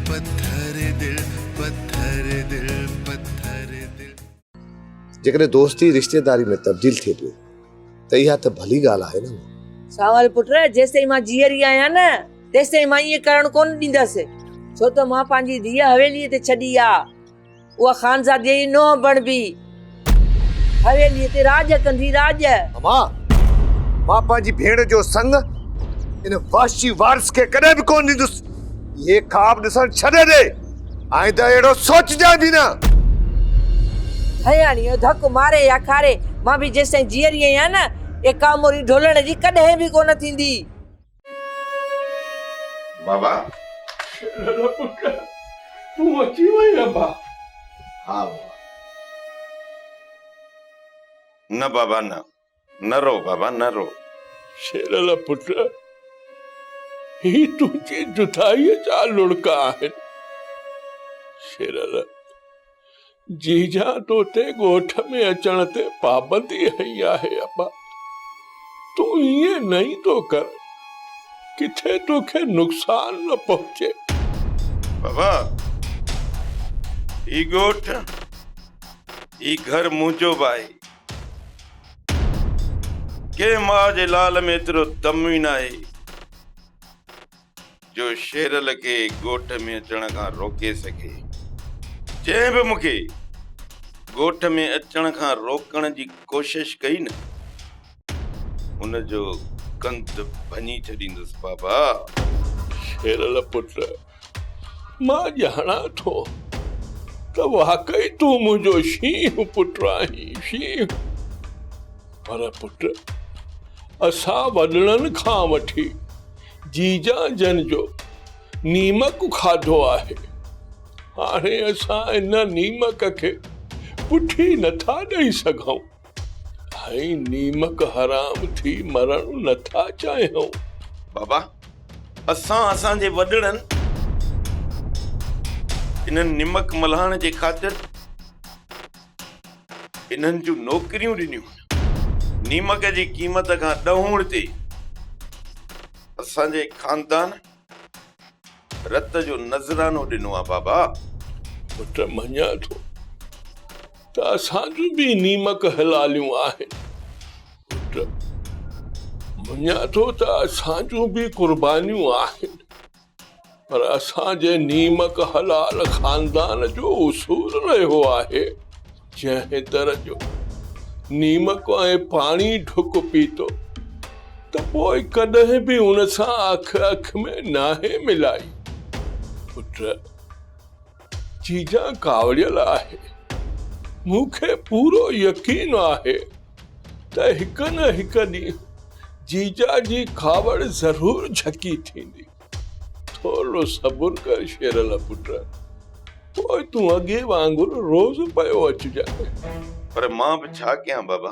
पत्थर दिल पत्थर दिल पत्थर दिल। जेकॾहिं दोस्ती रिश्तेदारी में तब्दील थिए थी त इहा त भली ॻाल्हि आहे न। सावल पुट जेसि मां जीअरी आहियां न तेसि मां इहे करण कोन ॾींदसि, छो त मां पंहिंजी धीअ हवेलीअ ते छॾी आहे। उहा खानज़ादीअ जी नोह बणबी हवेलीअ ते राज कंदी राज। मां पंहिंजी भेण जो संग इन वाशी वारस खे कॾहिं बि कोन ॾींदुसि। ये ख्वाब ॾिसण छॾे ॾे, आइंदा अहिड़ो सोचजांइ बि न। हयाणीअ धक मारे या खारे मां बि जेसि ताईं जीअरी आहियां न ए कामोरी ढोलण जी कॾहिं बि कोन थींदी। बाबा तूं अची वई अबा? हा बाबा। न बाबा न रो बाबा न रो। शेरल पुट ही तुझी जुदाई जा लुड़का आहिनि। शेरल जीजा तोते ॻोठ में अचण ते पाबंदी हई आहे अबा। तूं ईअं नहीं तो कर किथे तोखे नुक़सान न पहुचे। बाबा ई ॻोठ ई घर मुंहिंजो भाई के मां जे लाल में एतिरो दम ई न आहे जो शेरल खे ॻोठ में अचण खां रोके सघे। जंहिं बि मूंखे ॻोठ में अचण खां रोकण जी कोशिश कई न उनजो कंद भञी छॾींदुसि बाबा। शेरल पुट मां ॼाणा थो त वाकई तूं मुंहिंजो शींहुं पुट आहीं शींहुं। पर पुट असां वॾड़नि खां वठी जीजा जन जो नीमक खाधो आहे। हाणे असां इन नीमक खे पुठी नथा ॾेई सघूं ऐं नीमक हराम थी मरण नथा चाहियूं। बाबा असांजे वॾड़नि इन्हनि निमक मल्हाइण जे ख़ातिर इन्हनि जूं नौकरियूं ॾिनियूं। नीमक जी क़ीमत खां ॾहूण ते असांजे खानदान रत जो नज़रानो ॾिनो आहे बाबा। पुट मञा थो त असांजूं बि नीमक हलालियूं आहिनि। पुट मञा थो त असांजूं बि कुर्बानियूं आहिनि। पर असांजे नीमक हलाल खानदान जो उसूल रहियो आहे जंहिं दर जो नीमक ऐं पाणी ढुक पीतो त पोइ कॾहिं बि उन सां अख में नाहे मिलाई। पुट जीजा कावड़ियल आहे। मूंखे पूरो यकीन आहे त हिक न हिक ॾींहुं जीजा जी कावड़ ज़रूर झकी थींदी। थोरो सब्र कर शेरल पुट, पोइ तूं अॻे वांगुरु रोज़ पियो अचिजांइ। पर मां बि छा कयां बाबा।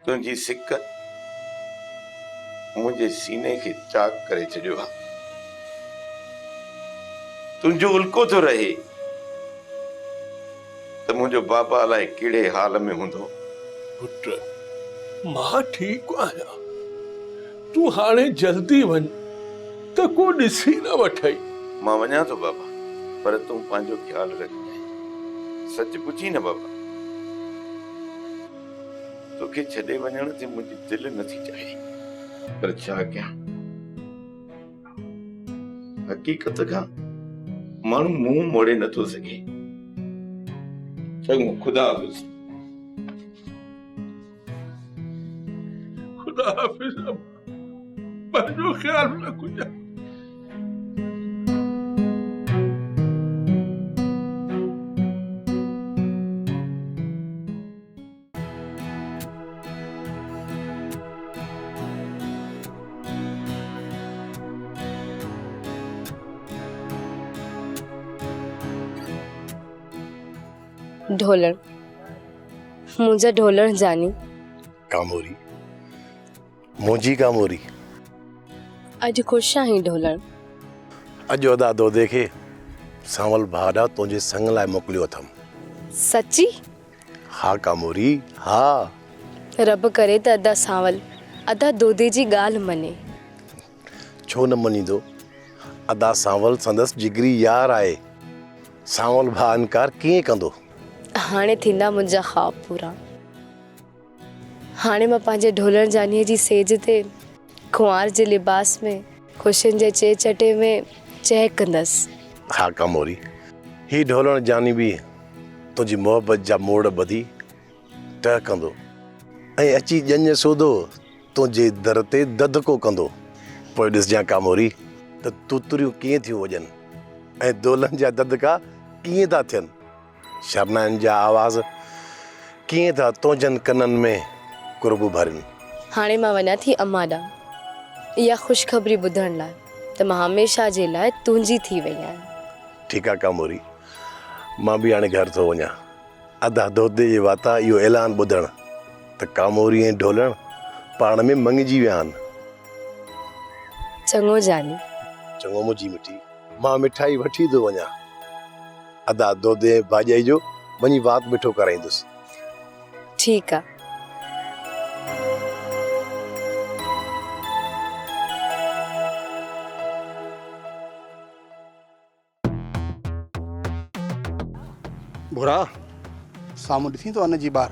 तुंहिंजी सिक मुंहिंजे सीने खे चाक करे छॾियो आहे। तुंहिंजो उल्को थो रहे त मुंहिंजो बाबा अलाए कहिड़े हाल में हूंदो। पुट मां ठीकु आहियां। तूं हाणे जल्दी वञ त को ॾिसी न वठई। मां वञा थो बाबा, पर तूं पंहिंजो ख्यालु रखजांइ। सच पुछी न बाबा, तोखे छॾे वञण ते मुंहिंजी दिलि नथी चाहे, पर छा कयां। हक़ीक़त खां माण्हू मुंहुं मोड़े नथो सघे। चङो, ख़ुदा हाफ़िज़। ख़ुदा हाफ़िज़। पंहिंजो ख्यालु रखजांइ। ढोलण मुंहिंजा ढोलण जानी कामोरी मुंहिंजी कामोरी अॼु ख़ुशि आहीं ढोलण? अॼु अदा दोदे खे सांवल भाॾा तुंहिंजे संग लाइ मोकिलियो अथमि। सची? हा कामोरी हा। रब करे त अदा सांवल अदा दोदे जी ॻाल्हि मञे। छो न मञींदो? अदा सांवल संदसि जिगरी यार आहे। सांवल भाउ इनकार कीअं कंदो? हाणे थींदा मुंहिंजा ख़्वाब पूरा। हाणे मां पंहिंजे ढोलण जानीअ जी सेज ते कुंवार जे लिबास में ख़ुशियुनि जे चे चटे में चहक कंदसि। हा कामोरी, ही ढोलण जानी बि तुंहिंजी मोहबत जा मोड़ ॿधी टहकंदो ऐं अची ॼञ सोधो तुंहिंजे दर ते ददको कंदो। पोइ ॾिसजांइ कामोरी त तूतरियूं कीअं थियूं वॼनि ऐं दोलनि जा ददका कीअं था थियनि। शरनाइनि जा आवाज़ कीअं था तुंहिंजनि कननि में कुरबू भरनि। हाणे मां वञा थी अम्मा ॾांहुं इहा ख़ुशख़बरी ॿुधण लाइ त मां हमेशह जे लाइ तुंहिंजी थी वई आहियां। ठीकु आहे कामोरी, मां बि हाणे घर थो वञा। अदा दोदे जे वाता इहो ऐलान ॿुधण त कामोरी ऐं ढोलण पाण में मंगिजी विया आहिनि। चङो जानी। चङो मुंहिंजी मिठी, मां मिठाई वठी थो वञा। अदा दोदे भाॼाई जो वञी वात मिठो कराईंदुसि। ठीकु आहे। भुरा साम्हूं ॾिसी थो अन जी ॿार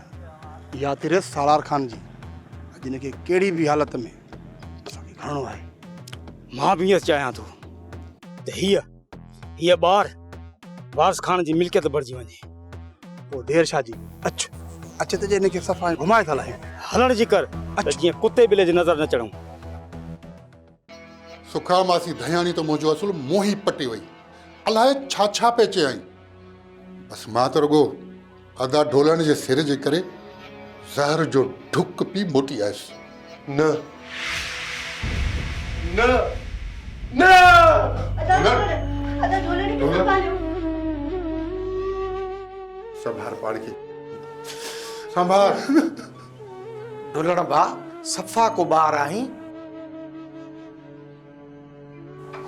या तिरे सालार खान जी। अॼु हिनखे कहिड़ी बि हालत में असांखे खणणो आहे। मां बि ईअं चाहियां थो त हीअ ॿार वारस खान जी मिल्कियत बणिजी वञे। पोइ देर छा जी, अच त जे हिनखे सफ़ा घुमाए था लाहियूं। हलण जी कर त जीअं कुते बिले जी नज़र न चढ़ूं। सुखा मासी दयानी तो मुंहिंजो असुल मोही पटी वई। अलाए छा छा पे चयई। बस मां त रुगो अदा ढोलण जे सिर जे करे ज़हर जो ढुक पी मोटी आयसि। न न न संभार पाड़ के संभार। ढोलण भा सफ़ा को ॿार आहीं।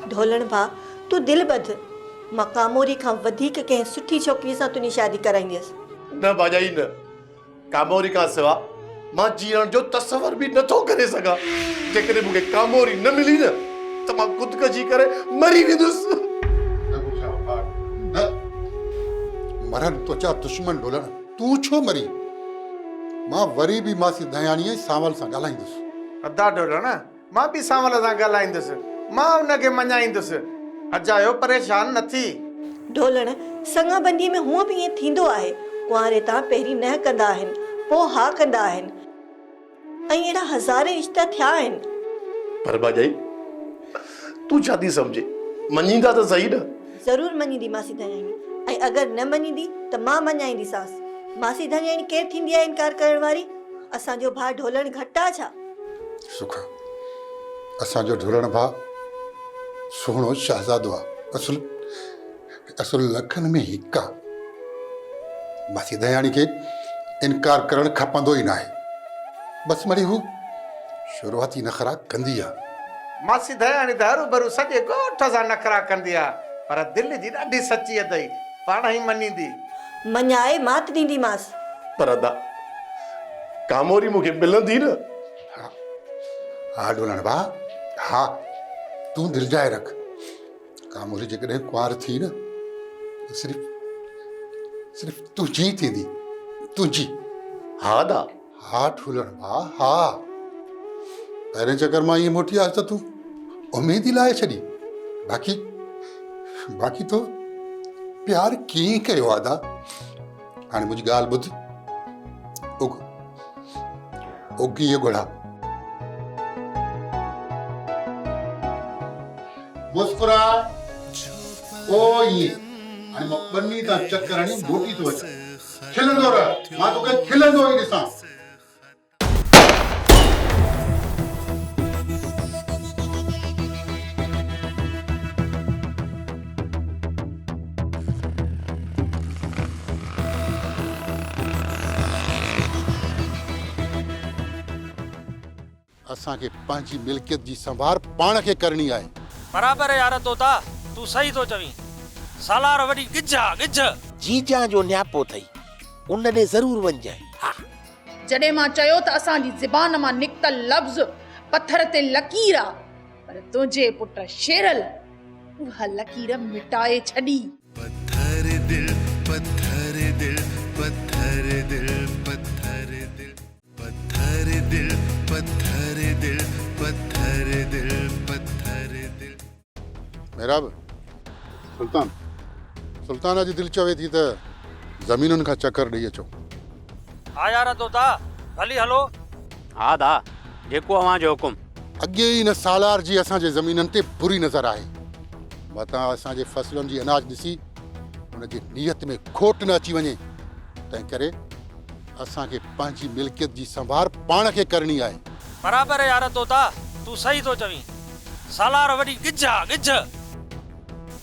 ढोलण भा तू दिल ॿध। मां कामोरी खां वधीक कंहिं सुठी छोकिरीअ सां तुंहिंजी शादी कराईंदसि। न भाॼाई न, कामोरी खां सिवा मां जीअण जो तसवर बि नथो करे सघां। जेकॾहिं मूंखे कामोरी न मिली न त मां ख़ुदकशी करे मरी वेंदुसि। न मरन तो चा दुश्मन ढोलण, तू छो मरी? मां वरी बि मासी दयानी ऐं सांवल सां ॻाल्हाईंदुसि। अदा ढोलण मां बि सांवल सां ॻाल्हाईंदुसि। मां हुनखे मञाईंदुसि। अजायो परेशान न थी। ढोलण संगा बंदी में हूअं बि ईअं थींदो आहे। कुंवारे तां पहिरीं न कंदा आहिनि, पोइ हा कंदा आहिनि ऐं अहिड़ा हज़ारे रिश्ता थिया आहिनि। पर भाॼाई तूं छा थी सम्झे? मञींदा त सही न। ज़रूरु मञींदी मासी धनियाणी, ऐं अगरि न मञींदी त मां मञाईंदीसांसि। मासी धनियाणी केरु थींदी आहे इनकार करण वारी? असांजो भाउ ढोलण घटि आहे छा? सुखा असांजो ढोलण भाउ सोनो शहजादो आहे। असुल लखन में हिकु आहे। मासी दयाणी खे इनकार करणु खपंदो ई न आहे। बसि वरी हू शुरूआती नखरा कंदी आहे। मासी दयाणी त हरू भरू सॼे ॻोठ सां नखरा कंदी आहे, पर दिलि जी ॾाढी सची अथई। पाण ई मञींदी। मञाए मात ॾींदीमांसि। पर अदा कामोरी मूंखे मिलंदी न। हा ढोलण भाउ, हा तूं दिलि जाए रख। कामोरी जेकॾहिं कुंवार थी न सिर्फ़ तुंहिंजी थींदी, तुंहिंजी। हा दा। हा ढोलण भाउ, हा। पहिरें चकर मां ईअं मोटी आयसि त तूं उमेद ई लाहे छॾी। बाक़ी तो प्यार कीअं कयो आहे दा? हाणे मुंहिंजी ॻाल्हि ॿुध। उगी इहो घोड़ा मुस्कुरा ओ ये हाणे मां बन्नी तां चक्कर हणी मोटी थो अचां। खिलंदो रह, मां तोखे खिलंदो ई ॾिसां। असांखे पंहिंजी मिल्कियत जी संभार पाण खे करणी आहे। बराबर है यार तोता, तू सही तो चवी। सालार वडी गिज जीजा जो न्यापो थई, उन ने जरूर वन जाए। हाँ जडे मां चयो त असांजी ज़बान मां निकतल लफ्ज़ पत्थर ते लकीर आ, पर तुंहिंजे पुट शेरल उहा लकीर मिटाए छॾी। पत्थर दिल पत्थर दिल पत्थर दिल पत्थर दिल पत्थर दिल पत्थर दिल पत्थर दिल पत्थर दिल। मेहराब सुल्तान सुल्तान जी दिल चवे थी त ज़मीनुनि खां चकर ॾेई अचो। हा यार तोता भली हलो। हा दा जेको अव्हां जो हुकुम। अॻे ई न सालार जी असांजे ज़मीननि ते बुरी नज़र आहे। मतां असांजे फसलुनि जी अनाज ॾिसी उनजी नीयत में खोट न अची वञे, तंहिं करे असांखे पंहिंजी मिल्कियत जी संभार पाण खे करणी आहे। बराबर है यार तोता, तू सही तो चवी। सालार वडी गिज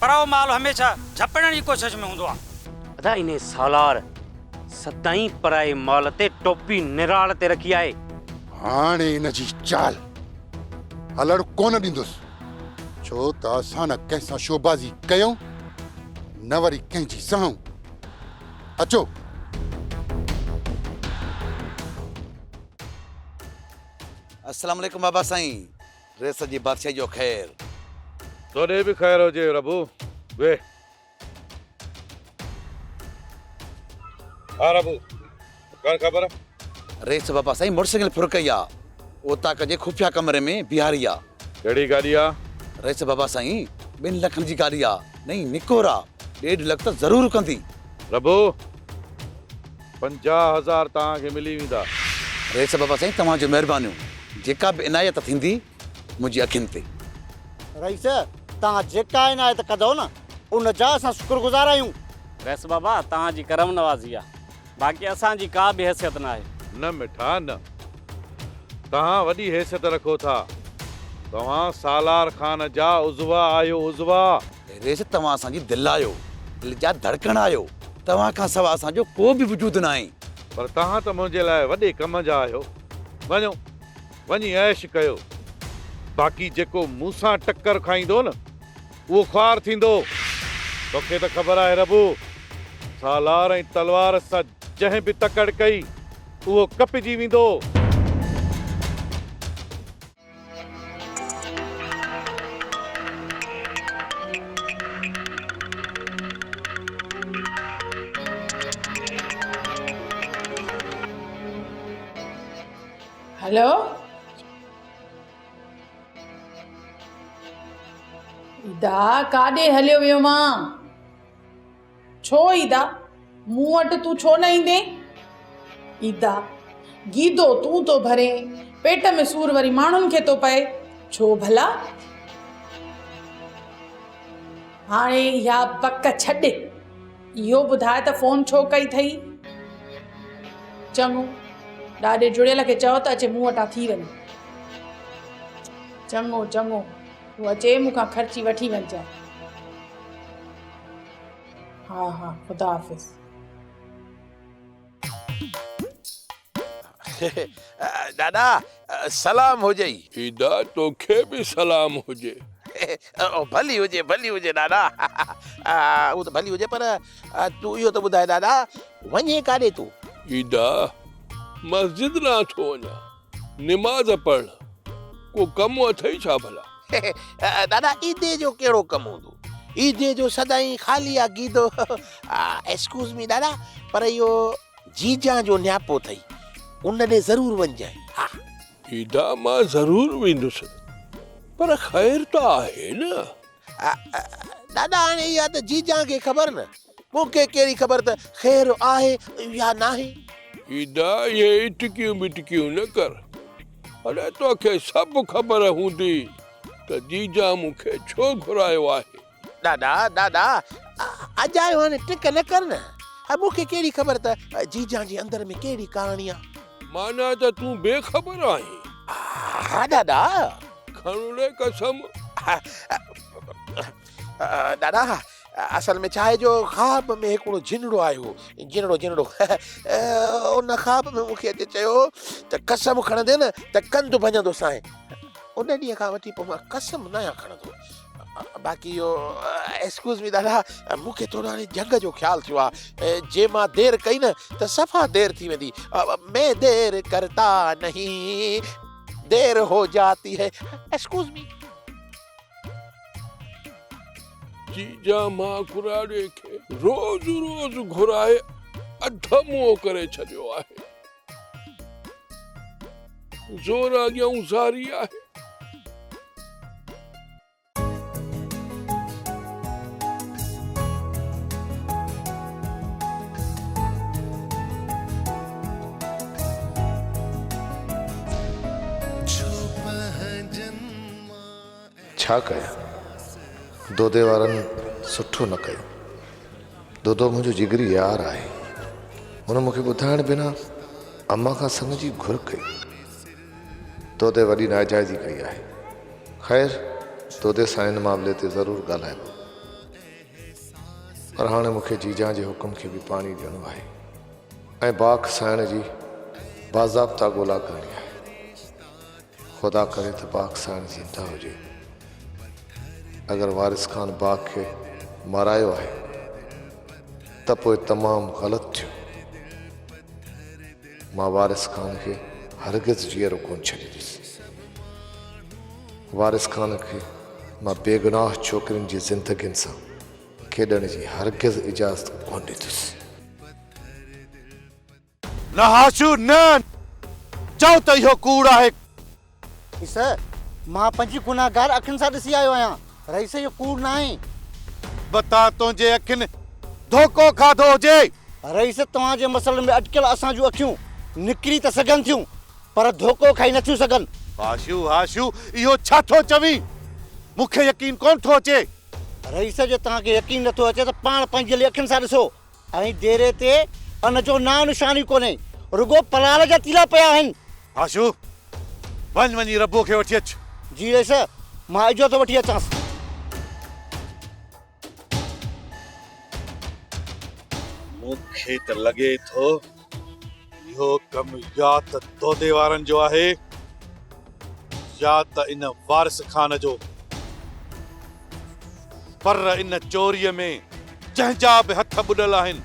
पर वो माल हमेशा झपण जी कोशिश में हूंदो आहे। अदा इने सालार सदाई पराए माल ते टोपी निराल ते रखी आहे। हाणे इनजी चाल हलण कोन ॾींदुसि, छो त असां न कंहिंसां शोबाज़ी कयूं न वरी कंहिंजी सहूं। अचो। अस्सलाम वालेकुम बाबा साईं, रेस जी बादशाही जो ख़ैर। तोड़े भी खैर हो जे रबू वे। हाँ रबू कौन खबर? रेस बाबा साईं मोटरसाइकिल फुरकई आ, ओता कजे खुफिया कमरे में बिहारी आ। केड़ी गाड़ी आ? रेस बाबा साईं 2 लख जी गाड़ी आ, नहीं निकोरा 1.5 लख त जरूर कंदी। रबू 50,000 तहां के मिली वेंदा। रेस बाबा साईं तव्हां जो महिरबानियूं, जेका भी इनायत थींदी मुंहिंजी अखियुनि ते। रईस तव्हां जेका इनायत कदो न उन जा असां शुक्रगुज़ार आहियूं। रेस बाबा तव्हां जी करम नवाज़ी आहे, बाक़ी असांजी का भी हैसियत न आहे। न मिठा न, तहां वॾी हैसियत रखो था। तव्हां सालार खान जा उज़वा आयो उज़वा। रेस तव्हां असांजी दिलि आहियो, दिलि जा धड़कण आहियो, तव्हां खां सवाइ असांजो को बि वजूद न आहे। पर तहां त मुंहिंजे लाइ वॾे कम जा आहियो। वञो वञी ऐश कयो, बाक़ी जेको मूंसां टक्कर खाईंदो न उहो ख्वार थींदो। तोखे त ख़बर आहे रबू, सालार ऐं तलवार सां जंहिं बि तकड़ कई उहो कपिजी वेंदो। हेलो ईदा काॾे हलियो वियो मां? छो ईदा मूं वटि तूं छो न ईंदे? ईदा गीदो तूं तो भरे, पेट में सूर वरी माण्हुनि खे तो पए, छो भला? हाणे इहा पक छॾ, इहो ॿुधाए त फोन छो कई अथई? चङो, ॾाढे जुड़ियल खे चओ त अचे मूं वटां थी वञे। चङो चङो, तूं अचे मूंखां ख़र्ची वठी वञजांइ। हा हा, ख़ुदा हाफ़िज़। दादा सलाम हुजई। ईदा तोखे भी सलाम हुजे। भली हुजे दादा। वो तो भली हुजे, पर तू इहो तो ॿुधाए दादा वञे काॾे तूं? ईदा मस्जिद ना थो वञा, निमाज़ पढ़, को कम अथई छा भला? दादा ईदे जो कहिड़ो कमु हूंदो? ईदे जो सदाई ख़ाली आहे गीदो। एक्सक्यूज़ मी दादा, पर इहो जीजा जो न्यापो अथई, उन ॾे ज़रूर वञजांइ। हा ईदा मां ज़रूर वेंदुसि, पर ख़ैर त आहे न। दादा हाणे इहा त जीजा खे ख़बर न, मूंखे कहिड़ी ख़बर त ख़ैर आहे या नाहे। ईदा ये इटकियूं बिटकियूं न कर। अरे तोखे सभु ख़बर हूंदी त जीजा मूंखे छो घुरायो आहे। दादा अजायो हाणे टिक न कर न। मूंखे कहिड़ी ख़बर त जीजा जे अंदर में कहिड़ी कहाणी आहे। माना त तूं बेख़बर आहीं? हा दादा। खणुड़े कसम। दादा असल में छा आहे जो ख़्वाब में हिकिड़ो जिनड़ो आयो, जिनड़ो उन ख़्वाब में मूंखे अचे चयो त कसम खणंदे न त कंधु भञंदो साईं। उन ॾींहं खां वठी पोइ मां कसम न आहियां खणंदो। बाक़ी इहो एक्सक्यूज़ मी दादा, मूंखे थोरो हाणे जंग जो ख़्यालु थियो आहे। जे मां देरि कई न त सफ़ा देरि थी वेंदी। मैं देर करता नहीं, देर हो जाती है। Excuse me. जीजा मां कुराड़े खे रोज रोज घुराए अधमो करे छॾियो आहे। ज़ोर अॻियां ज़ारी आहे। छा कयां? दोदे वारनि सुठो न कयो। दोदो मुंहिंजो जिगरी यार आहे। हुन मूंखे ॿुधाइण बिना अम्मा खां संग जी घुर कई। दोदे वॾी नाजाइज़ी कई आहे। ख़ैर दोदे सां हिन मामले ते ज़रूरु ॻाल्हाइबो, पर हाणे मूंखे जीजा जे हुकुम खे बि पाणी ॾियणो आहे ऐं बाग साइण जी बाज़ाब्ता ॻोल्हा करणी आहे। ख़ुदा करे त बाग साइण ज़िंदा हुजे। अगर वारिस खान बाग के मारायो है त पोइ तमामु ग़लति थियो। मां वारिस खान के हरगिज़ जीअरो कोन छॾींदुसि। वारिस खान के मां बेगुनाह छोकिरियुनि जी ज़िंदगियुनि सां खेॾण जी हरगिज़ इजाज़त कोन ॾींदुसि। न हाशू न चओ त इहो कूड़ आहे। सर मां पंहिंजी गुनाहगार अखियुनि सां ॾिसी आयो आहियां। रईस इहो कूड़ न आहे। बता तुंहिंजे अखियुनि धोखो खाधो हुजे। रईस तव्हांजे मसइलनि में अटकियल असां जूं अखियूं निकिरी त सघनि थियूं पर धोखो खाई नथियूं सघनि। हाशू हाशू इहो छा थो चवीं? मूंखे यकीन कोन थो अचे। रईस जे तव्हांखे यकीन नथो अचे त पाण पंहिंजे अखियुनि सां ॾिसो। ऐं डेरे ते अन जो नाम निशानी कोन्हे, रुगो पलाल जा तीला पिया आहिनि। हाशू वञी रबो खे वठी अच। जी रईस मां इजो थो वठी अचांसि। मूंखे त लॻे थो इहो कमु या त दोदे वारनि जो आहे या त इन वारिस खान जो। पर इन चोरीअ में जंहिंजा बि हथ ॿुॾल आहिनि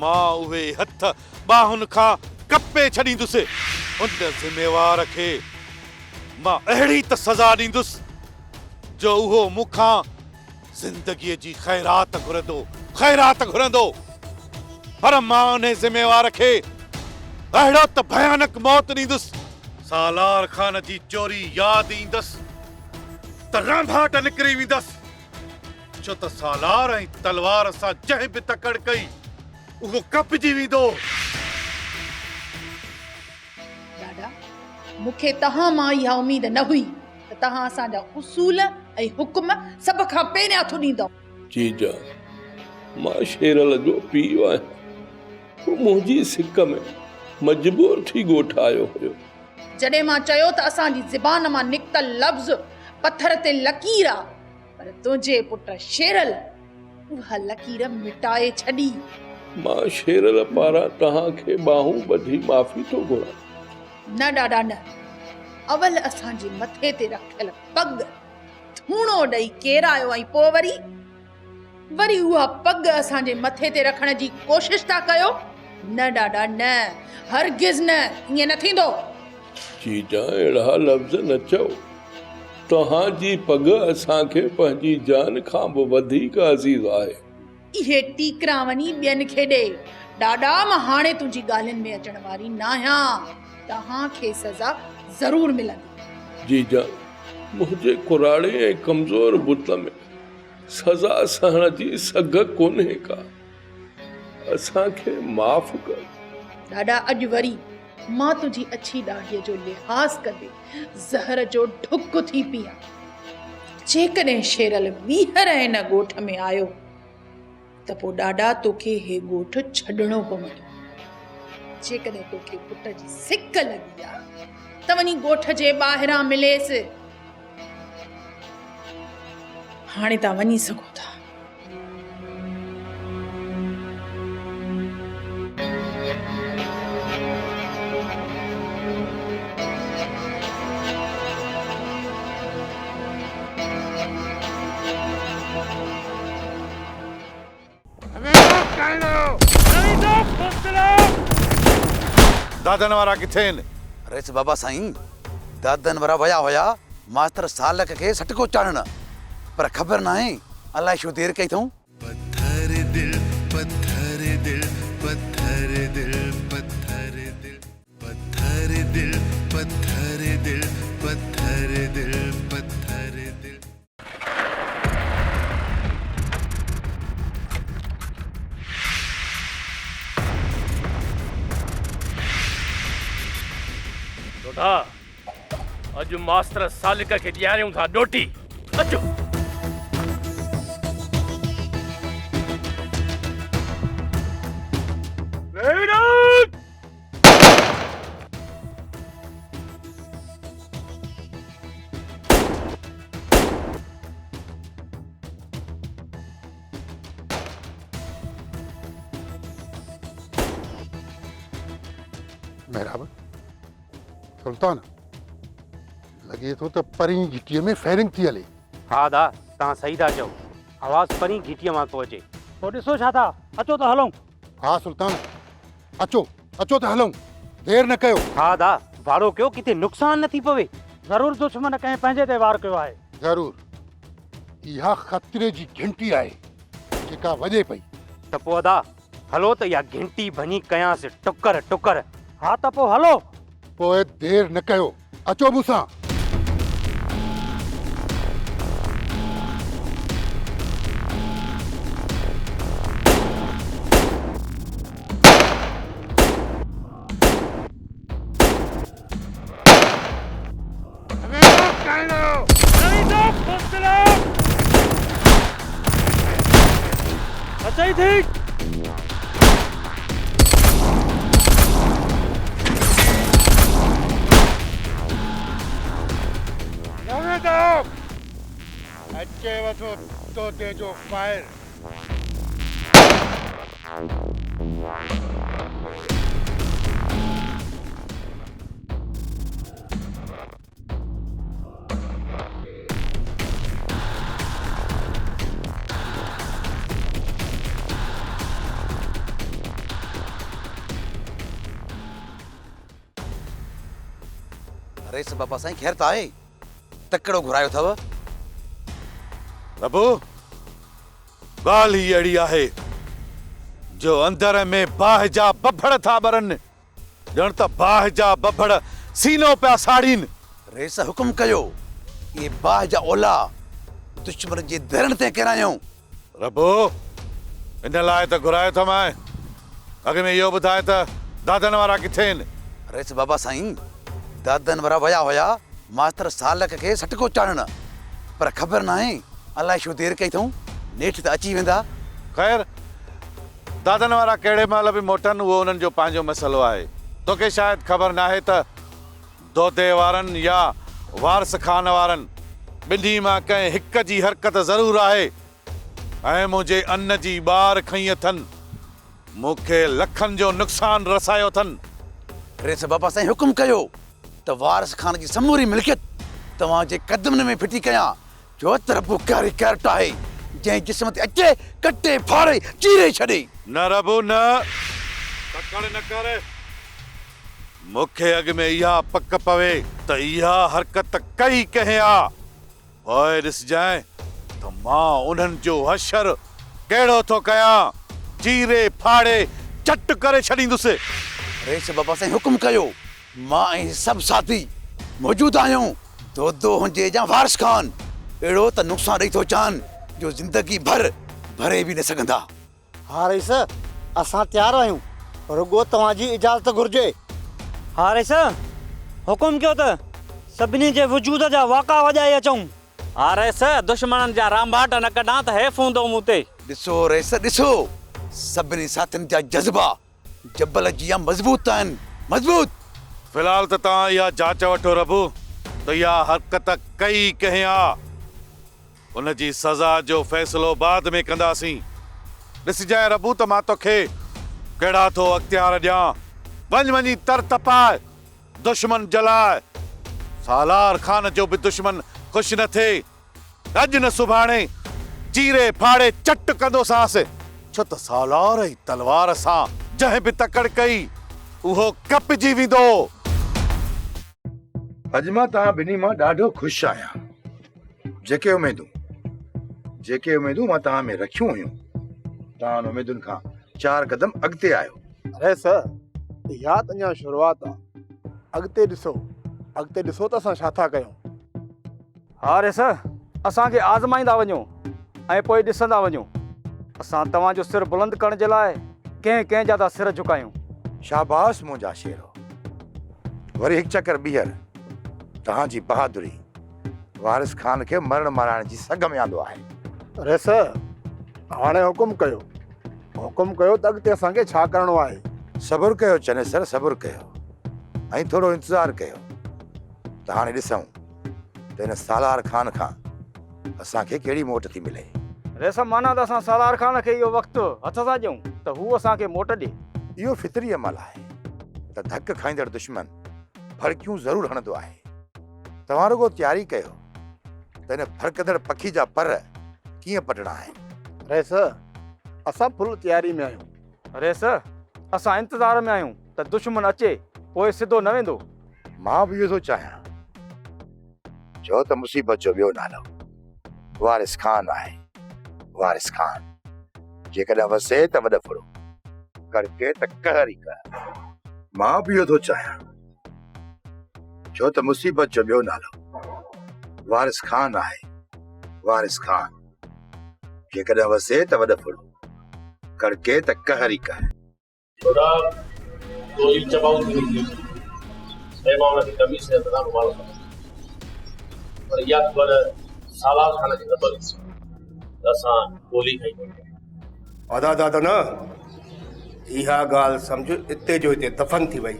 मां उहे हथ ॿाहुनि खां कपे छॾींदुसि। उन ज़िमेवार खे मां अहिड़ी त सज़ा ॾींदुसि जो उहो मूंखां ज़िंदगीअ जी ख़ैरात घुरंदो। पर मां उन ज़िमेवार खे अहिड़ो त भयानक मौत ॾींदुसि। सालार खान जी चोरी यादि ईंदसि त रांभाट निकिरी वेंदसि। छो त सालार ऐं तलवार सां जंहिं बि तकड़ कई उहो कपजी वेंदो। ॾाॾा मूंखे तव्हां मां इहा उमेद न हुई त तव्हां असांजा उसूल ऐं हुकुम सभ खां पहिरियां थो ॾींदव। जीजा मां शेरल जो पीउ आहियां। हू मुंहिंजी सिक में मजबूर थी ॻोठ आयो हुयो। जॾहिं मां चयो त असांजी ज़बान मां निकितल लफ़्ज़ पत्थर ते लकीर आहे, पर तुंहिंजे पुट शेरल उहा लकीर मिटाए छॾी। मां शेरल पारां तव्हांखे ॿाहूं ॿधी माफ़ी थो घुरां। न ॾाॾा न, अवल असांजे मथे ते रखियल पग धूणो ॾेई केरायो ऐं पोइ वरी उहा पग असांजे मथे ते रखण जी कोशिश था कयो। न ॾाॾा न, हरगिज़ न, ईअं न थींदो। जीजा अहिड़ा लफ़्ज़ न चओ। तव्हांजी पग असांखे पंहिंजी जान खां बि वधीक अज़ीज़ आहे। इहे टीकरा वञी ॿियनि खे ॾे। ॾाॾा मां हाणे तुंहिंजी ॻाल्हियुनि में अचण वारी न आहियां। तव्हांखे सज़ा ज़रूर मिलंदी। जीजा मुंहिंजे कुराड़े ऐं कमज़ोर बुत में सज़ा सहण जी सघ कोन्हे का। असांखे माफ़ कर। ॾाॾा अॼु वरी मां तुंहिंजी अछी ॾाढीअ जो लिहाज़ कंदे ज़हर जो ढुक थी पियां। जेकॾहिं शेरल ॿीहर हिन ॻोठ में आयो त पोइ ॾाॾा तोखे हे ॻोठ छॾणो पवंदो। जेकॾहिं तोखे पुट जी सिक लॻी आहे त वञी ॻोठ जे ॿाहिरां मिलेसि। हाणे तव्हां वञी सघो था। दादन वारा किथे आहिनि? रेस बाबा साईं दादन वारा विया हुया मास्टर सालक खे सटको चाढ़ण। पर ख़बर न आहे अलाए छो देरि कई अथऊं। पत्थर दिल पत्थर दिल पत्थर दिल पत्थर दिल पत्थर दिल पत्थर दिल पत्थर दिल पत्थर दिल। डोडा अज मास्टर सालिक के ॾियारियूं था डोटी अचो। मेहराब सुल्तान लॻे थो त परीं घिटीअ में फायरिंग थी हले। हा दा तव्हां सही था चओ, आवाज़ परी घिटीअ मां थो अचे। पोइ ॾिसो छा था, अचो त हलूं। हा सुल्तान अचो अचो त हलूं, देरि न कयो। हा दा वारो कयो, किथे नुक़सान न थी पवे। ज़रूरु दुश्मन कंहिं पंहिंजे ते वार कयो आहे। ज़रूरु इहा ख़तरे जी घंटी आहे जेका वॼे पई। त पोइ अदा हलो त इहा घंटी भञी कयांसि टुकर टुकर। हा त पोइ हलो। पोइ देरि न कयो, अचो मूंसां। अच्छा ही ठीक। अचे वठो तोते जो फायर। अरे सब बाबा साईं ख़ैर त आहे? तकड़ो घुरायो अथव? प्रभु ॻाल्हि ही अहिड़ी आहे जो अंदर में बाहि जा बभड़ था ॿरनि, ॼण त बाहि जा बभड़ सीनो पिया साड़ीनि। रेस हुकुम कयो, ये बाहि जा ओला दुश्मन जे दरन ते किरायूं। प्रभु इन लाइ त घुरायो था मैं। अॻ में इहो ॿुधाए त दादन वारा किथे आहिनि? रेस बाबा साईं दादन वारा विया हुया मास्टर सालक खे सटको चाढ़ण, पर ख़बर न आहे अलाए छो देरि कई अथऊं। नेठि त अची वेंदा। ख़ैर दादन वारा कहिड़े महिल बि मोटनि, उहो उन्हनि जो पंहिंजो मसइलो आहे। तोखे शायदि ख़बर नाहे त दोदे वारनि या वारस खान वारनि ॿिन्ही मां कंहिं हिक जी हरकत ज़रूरु आहे ऐं मुंहिंजे अन्न जी ॿार खई अथनि। मूंखे लखनि जो नुक़सान रसायो अथनि। रेस बाबा साईं हुकुम कयो त वारस खान जी समूरी मिल्कियत तव्हांजे कदमनि में फिटी कयां, जो त रबु कारी कैरेट आहे जंहिं जिस्म ते अचे कटे फाड़े चीरे छॾे। न रबु न तकड़ न कर। मूंखे अॻ में इहा पक पवे त इहा हरकत कई कंहिं आ, पोइ ॾिसजांइ त मां उन्हनि जो हशर कहिड़ो थो कयां। चीरे फाड़े चट करे छॾींदुसि। रेस बाबा साईं हुकुम कयो, मां ऐं सभु साथी मौजूदु आहियूं। दोदो हुजे या वारस खान, अहिड़ो त नुक़सान ॾेई थो चान जो ज़िंदगी भर भरे बि न सघंदा। हा रेस असां तयारु आहियूं, रुगो तव्हांजी इजाज़त घुर्जे। हा रेस हुकुम कयो त सभिनी जे वजूद जा वाका वॼाए अचूं। हा रेस दुश्मननि जा रामबाट न कढां त हेफ़ हूंदो मूं ते। ॾिसो रेस ॾिसो, सभिनी साथियुनि जा जज़्बा जबल जी मज़बूत आहिनि, मज़बूत। फिलहाल त तव्हां इहा जांच वठो रबु त इहा हरकत कई कंहिं आ। उन जी सज़ा जो फ़ैसिलो बाद में कंदासीं। ॾिसजांइ रबु त मां तोखे कहिड़ा थो अख़्तियार ॾियां। वञ वञी तर तपाए दुश्मन जलाए। सालार खान जो बि दुश्मन ख़ुशि न थिए। अॼु न सुभाणे चीरे फाड़े चट कंदोसांसि, छो त सालार जी तलवार सां जंहिं बि तकड़ कई उहो कपजी वेंदो। अॼु मां तव्हां ॿिन्ही मां ॾाढो ख़ुशि आहियां। जेके उमेदूं जेके उमेदूं मां तव्हां में रखियूं हुयूं तव्हां उन उमेदुनि खां 4 क़दम अॻिते आहियो। अरे सर इहा त अञा शुरूआत आहे। अॻिते ॾिसो त असां छा था कयूं। हा रेस असांखे आज़माईंदा वञो ऐं पोइ ॾिसंदा वञो। असां तव्हांजो सिर बुलंद करण जे लाइ कंहिं जा था सिर झुकायूं। शाबाश मुंहिंजा शेरो। वरी हिकु चकर ॿीहर तव्हांजी बहादुरी वारिस खान खे मरण माराइण जी सघ में आंदो आहे। अरे सर हाणे हुकुम कयो त अॻिते असांखे छा करिणो आहे। सब्र कयो चने सर, सब्र कयो ऐं थोरो इंतज़ारु कयो त हाणे ॾिसूं त हिन सालार खान खां असांखे कहिड़ी मोट थी मिले। रेस माना त असां सालार खान खे इहो वक़्तु हथ सां ॾियूं त हू असांखे मोट ॾे। इहो फितरी अमल आहे त धक खाईंदड़ दुश्मन फड़कियूं ज़रूरु हणंदो आहे। तव्हां रुगो तयारी कयो त हिन फड़कंदड़ पखी जा पर कीअं पटणा आहिनि। अरे सर असां फुल तयारी में आहियूं। रेस असां इंतज़ार में आहियूं त दुश्मन अचे पोइ सिधो न वेंदो। मां बि इहो थो चाहियां छो त मुसीबत जो ॿियो नालो वारिस खान आहे। वारिस खान जेकॾहिं वसे त वॾ फुड़ो करके त कहर ई कर। मां बि इहो थो चाहियां छो त मुसीबत जो ॿियो नालो वारिस खान आहे। वारिस खान जेकॾहिं वसे त वॾ फुड़ो करके त कहर ई कर। थोड़ा गोली चबाऊ थी थी मैं मामला की कमी से इंतजाम वाला पर या पर सालार खान की खबर असां गोली खाई। अदा दादा न इहा ॻाल्हि सम्झ इते जो हिते दफ़न थी वई।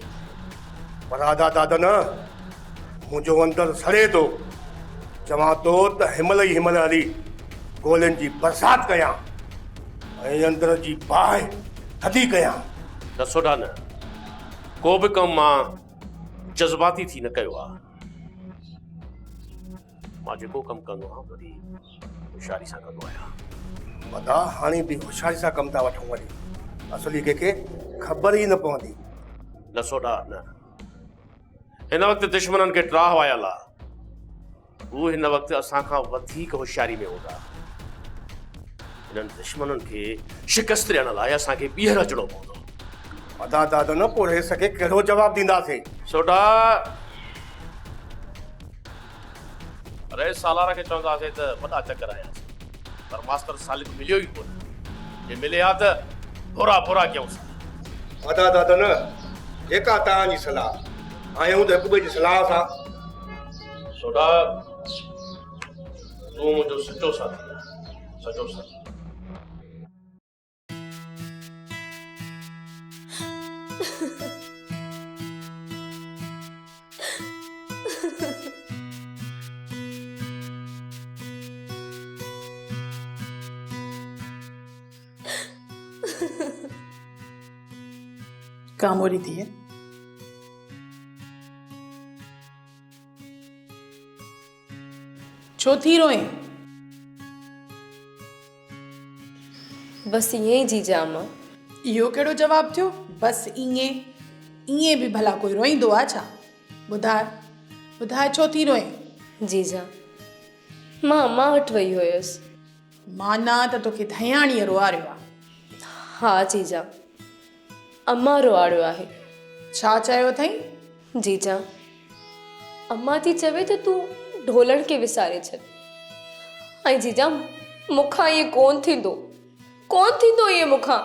पर अदा दादा न मुंहिंजो अंदरि सड़े थो। चवां थो त हिमल ई हिमल हली गोलियुनि जी बरसाति कयां ऐं अंदर जी बाहि थधी कयां। न सोडा न को बि कमु मां जज़्बाती थी न कयो आहे। मां जेको कमु कंदो आहियां वरी होशियारी सां कंदो आहियां। वॾा हाणे बि होशियारी सां कमु था वठूं। वरी असली कंहिंखे ख़बर ई न पवंदी। न सोडा न हिन वक़्तु दुश्मननि खे त्राह आयल आहे। हू हिन वक़्तु असां खां वधीक होशियारी में हूंदा। हिननि दुश्मननि खे शिकस्त ॾियण लाइ असांखे ॿीहर अचिणो पवंदो। अदा दादा न पोइ रेस खे कहिड़ो जवाबु ॾींदासीं। सोडा अरे सालार खे चवंदासीं त वॾा चकर आयासीं पर मास्टर सालिक मिलियो ई कोन। जे मिले हा त बुरा बुरा कयूंसीं। अदा दादा न जेका तव्हांजी सलाह आहियूं त हिक ॿिए जी सलाह सां। सोडा तूं मुंहिंजो सचो साथी आहे, सचो साथी। कामोरी थी है। छो थी रोए? बस ईअं ई जीजा अम्मा। इहो कहिड़ो जवाब थियो? बस ईअं भी भला कोई रोईंदो आहे छा? ॿुधाए छो थी रोए? जीजा मां अम्मा वटि वई हुयसि। माना त तोखे धयाणीअ रोआरियो आहे? हा जीजा अम्मा रोआरियो आहे। छा चयो अथई? जीजा अम्मा थी चवे त तूं ढोलण खे विसारे छॾ। ऐं जीजा मूंखां ईअं कोन थींदो ईअं मूंखां।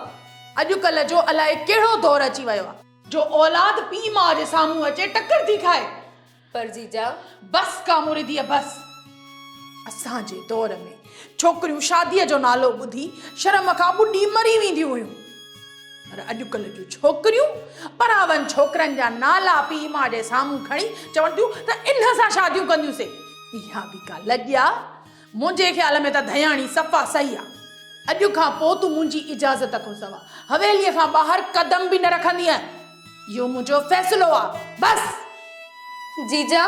अॼुकल्ह जो अलाए कहिड़ो दौर अची वियो आहे जो औलाद पीउ माउ जे साम्हूं अचे टक्कर थी खाए। पर जीजा बस कामोरी थी बस। असांजे दौर में छोकिरियूं शादीअ जो नालो ॿुधी शर्म खां ॿुॾी मरी वेंदियूं हुयूं। पर अॼुकल्ह जूं छोकिरियूं परावनि छोकिरनि जा नाला पीउ माउ जे साम्हूं खणी चवनि थियूं त इन सां शादियूं कंदियूंसीं। इहा बि का लॼा? मुंहिंजे ख़्याल में त धयाणी सफ़ा सही आहे। अॼु खां पोइ तूं मुंहिंजी इजाज़त खां सवा हवेलीअ खां ॿाहिरि कदम बि न रखंदी आहे। इहो मुंहिंजो फ़ैसिलो आहे बस। जीजा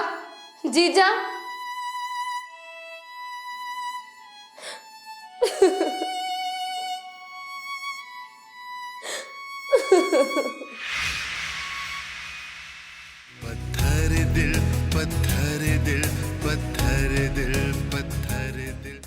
पत्थर दिल